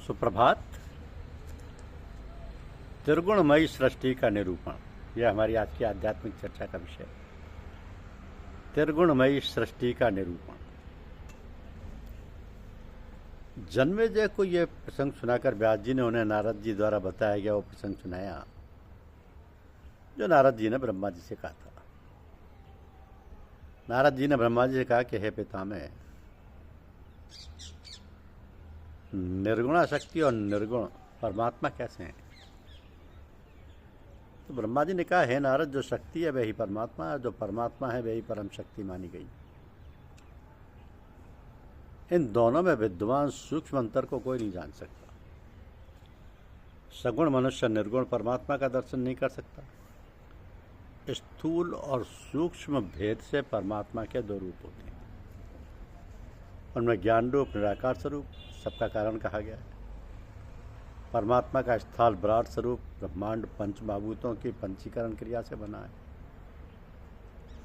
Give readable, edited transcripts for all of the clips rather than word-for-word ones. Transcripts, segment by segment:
सुप्रभात। त्रिगुणमयी सृष्टि का निरूपण, यह हमारी आज की आध्यात्मिक चर्चा का विषय है। त्रिगुणमयी सृष्टि का निरूपण। जन्मेजय को यह प्रसंग सुनाकर व्यास जी ने उन्हें नारद जी द्वारा बताया गया वो प्रसंग सुनाया जो नारद जी ने ब्रह्मा जी से कहा था। नारद जी ने ब्रह्मा जी से कहा कि हे पितामह, निर्गुणा शक्ति और निर्गुण परमात्मा कैसे हैं? तो ब्रह्मा जी ने कहा, हे नारद, जो शक्ति है वही परमात्मा है, जो परमात्मा है वही परम शक्ति मानी गई। इन दोनों में विद्वान सूक्ष्म अंतर को कोई नहीं जान सकता। सगुण मनुष्य निर्गुण परमात्मा का दर्शन नहीं कर सकता। स्थूल और सूक्ष्म भेद से परमात्मा के दो रूप होते हैं। उनमें ज्ञान रूप, निराकार स्वरूप, सबका कारण कहा गया है। परमात्मा का स्थल विराट स्वरूप ब्रह्मांड पंच महाभूतों की पंचीकरण क्रिया से बना है।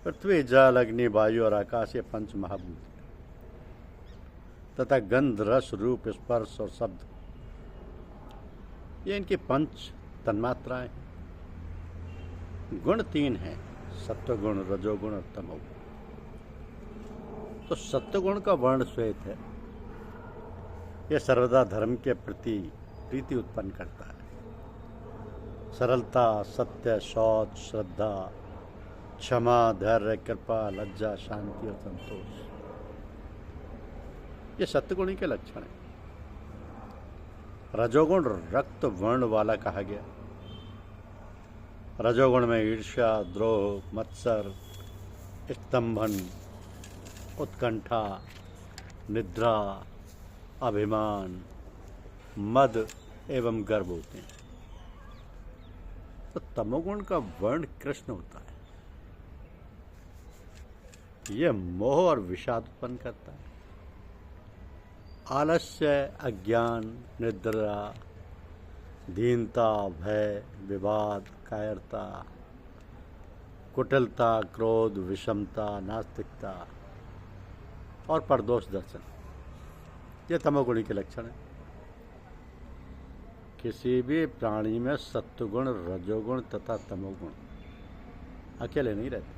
पृथ्वी, जल, अग्नि, वायु और आकाश ये पंच महाभूत हैं तथा गंध, रस, रूप, स्पर्श और शब्द ये इनकी पंच तन्मात्राएं। गुण तीन हैं, सत्वगुण, रजोगुण और तमोगुण। तो सत्वगुण का वर्ण श्वेत है। यह सर्वदा धर्म के प्रति प्रीति उत्पन्न करता है। सरलता, सत्य, शौच, श्रद्धा, क्षमा, धैर्य, कृपा, लज्जा, शांति और संतोष ये सत्वगुणी के लक्षण हैं। रजोगुण रक्त वर्ण वाला कहा गया। रजोगुण में ईर्ष्या, द्रोह, मत्सर, स्तंभन, उत्कंठा, निद्रा, अभिमान, मद एवं गर्व होते हैं। तो तमोगुण का वर्ण कृष्ण होता है। यह मोह और विषाद उत्पन्न करता है। आलस्य, अज्ञान, निद्रा, दीनता, भय, विवाद, कायरता, कुटिलता, क्रोध, विषमता, नास्तिकता और परदोष दर्शन ये तमोगुणी के लक्षण हैं। किसी भी प्राणी में सत्वगुण, रजोगुण तथा तमोगुण अकेले नहीं रहते,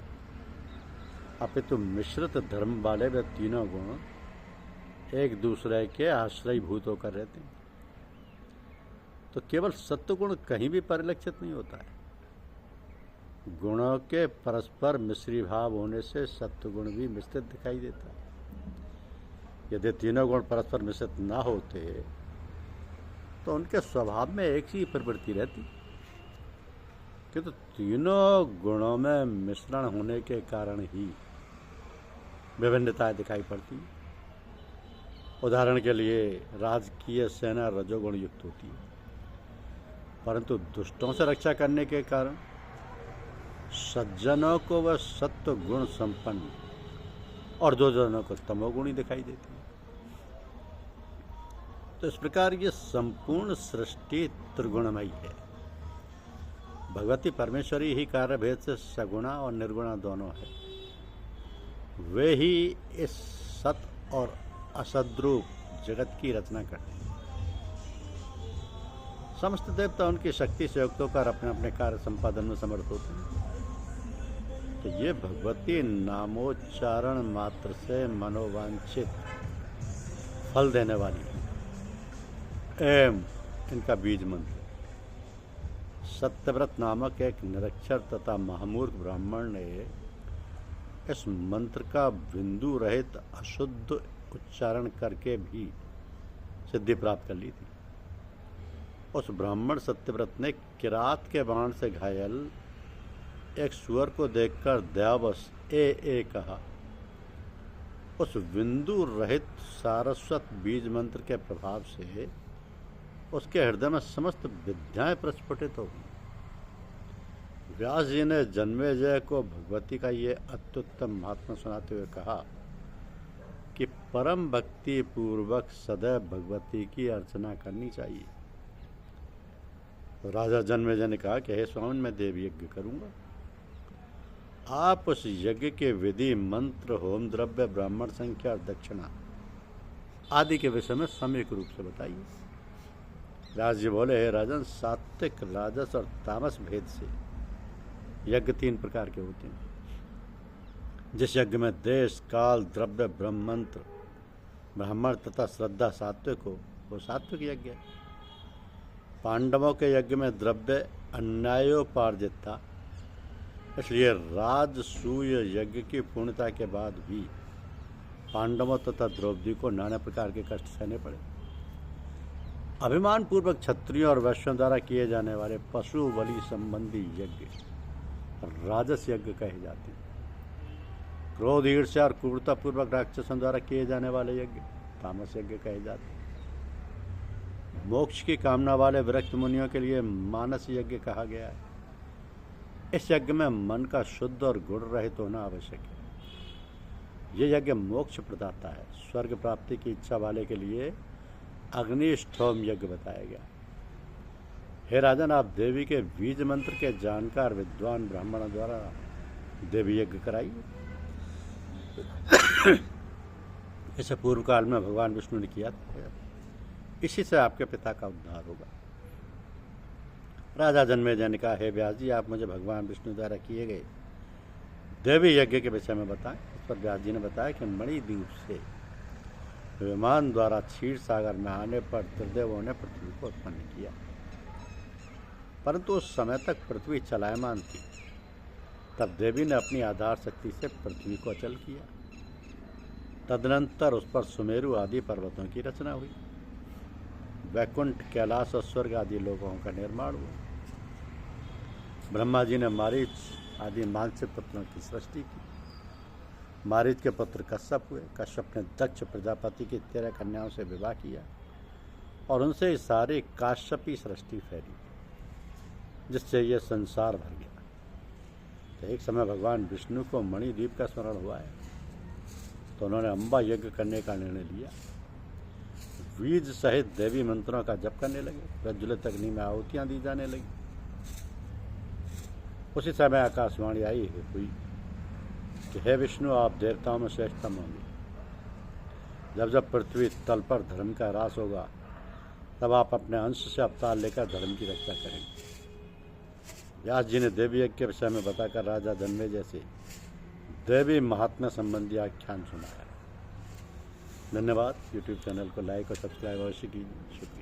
अपितु मिश्रित धर्म वाले वे तीनों गुण एक दूसरे के आश्रयभूत होकर रहते हैं। तो केवल सत्वगुण कहीं भी परिलक्षित नहीं होता है। गुणों के परस्पर मिश्री भाव होने से सत्वगुण भी मिश्रित दिखाई देता है। यदि तीनों गुण परस्पर मिश्रित ना होते तो उनके स्वभाव में एक ही प्रवृत्ति रहती, किंतु तीनों गुणों में मिश्रण होने के कारण ही विभिन्नताएं दिखाई पड़ती। उदाहरण के लिए राजकीय सेना रजोगुण युक्त होती है, परंतु दुष्टों से रक्षा करने के कारण सज्जनों को वह सत्व गुण संपन्न और दुर्जनों को तमोगुणी दिखाई देती है। तो इस प्रकार ये संपूर्ण सृष्टि त्रिगुणमयी है। भगवती परमेश्वरी ही कार्य भेद से सगुणा और निर्गुणा दोनों है। वे ही इस सत और असद्रूप जगत की रचना करते हैं। समस्त देवता उनकी शक्ति से युक्त होकर अपने अपने कार्य संपादन में समर्थ होते हैं। तो ये भगवती नामोच्चारण मात्र से मनोवांछित फल देने वाली है। एम इनका बीज मंत्र। सत्यव्रत नामक एक निरक्षर तथा महामूर्ख ब्राह्मण ने इस मंत्र का बिंदु रहित अशुद्ध उच्चारण करके भी सिद्धि प्राप्त कर ली थी। उस ब्राह्मण सत्यव्रत ने किरात के बाण से घायल एक सुअर को देखकर दयावश ए कहा। उस बिंदु रहित सारस्वत बीज मंत्र के प्रभाव से उसके हृदय में समस्त विद्याएं प्रस्फुटित हो गई। व्यास जी ने जन्मेजय को भगवती का ये अत्युत्तम महात्मा सुनाते हुए कहा कि परम भक्ति पूर्वक सदैव भगवती की अर्चना करनी चाहिए। तो राजा जन्मेजय ने कहा कि हे स्वामी, मैं देव यज्ञ करूंगा। आप उस यज्ञ के विधि, मंत्र, होम द्रव्य, ब्राह्मण संख्या और दक्षिणा आदि के विषय में सम्यक रूप से बताइए। व्यास जी बोले, हे राजन, सात्विक, राजस और तामस भेद से यज्ञ 3 प्रकार के होते हैं। जिस यज्ञ में देश, काल, द्रव्य, ब्रह्मंत्र, ब्राह्मण तथा श्रद्धा सात्विक हो, वो सात्विक यज्ञ है। पांडवों के यज्ञ में द्रव्य अन्यायोपार्जित था, इसलिए राजसूय यज्ञ की पूर्णता के बाद भी पांडवों तथा द्रौपदी को नाना प्रकार के कष्ट सहने पड़े। अभिमान पूर्वक क्षत्रियों और वैश्यों द्वारा किए जाने वाले पशु बलि संबंधी यज्ञ राजस यज्ञ कहे जाते हैं। क्रोध, ईर्ष्या और क्रूरता पूर्वक राक्षसों द्वारा किए जाने वाले यज्ञ तामस यज्ञ कहे जाते हैं। मोक्ष की कामना वाले विरक्त मुनियों के लिए मानस यज्ञ कहा गया है। इस यज्ञ में मन का शुद्ध और गुण रहित होना आवश्यक है। यह यज्ञ मोक्ष प्रदाता है। स्वर्ग प्राप्ति की इच्छा वाले के लिए अग्निष्ठोम यज्ञ बताया गया। हे राजन, आप देवी के बीज मंत्र के जानकार विद्वान ब्राह्मणों द्वारा देवी यज्ञ कराइए। इसे पूर्व काल में भगवान विष्णु ने किया था। इसी से आपके पिता का उद्धार होगा। राजा जन्मेजय ने कहा, हे व्यास जी, आप मुझे भगवान विष्णु द्वारा किए गए देवी यज्ञ के विषय में बताएं। इस पर व्यास जी ने बताया कि मणिद्वीप से विमान द्वारा क्षीर सागर में आने पर त्रिदेवों ने पृथ्वी को उत्पन्न किया, परंतु उस समय तक पृथ्वी चलायमान थी। तब देवी ने अपनी आधार शक्ति से पृथ्वी को अचल किया। तदनंतर उस पर सुमेरु आदि पर्वतों की रचना हुई। वैकुंठ, कैलाश और स्वर्ग आदि लोगों का निर्माण हुआ। ब्रह्मा जी ने मारीच आदि मानसिक पुत्रों की सृष्टि की। मारीच के पुत्र कश्यप हुए। कश्यप ने दक्ष प्रजापति की 13 कन्याओं से विवाह किया और उनसे सारी काश्यपी सृष्टि फैली, जिससे यह संसार भर गया। तो एक समय भगवान विष्णु को मणिद्वीप का स्मरण हुआ है, तो उन्होंने अम्बा यज्ञ करने का निर्णय लिया। बीज सहित देवी मंत्रों का जप करने लगे। प्रज्वलित अग्नि में आहुतियां दी जाने लगी। उसी समय आकाशवाणी आई हुई कि हे विष्णु, आप देवताओं में श्रेष्ठतम होंगे। जब जब पृथ्वी तल पर धर्म का ह्रास होगा, तब आप अपने अंश से अवतार लेकर धर्म की रक्षा करेंगे। व्यास जी ने देवी यज्ञ के विषय में बताकर राजा जन्मेजय से देवी महात्म्य संबंधी आख्यान सुनाया। धन्यवाद। यूट्यूब चैनल को लाइक और सब्सक्राइब अवश्य कीजिए। शुक्रिया।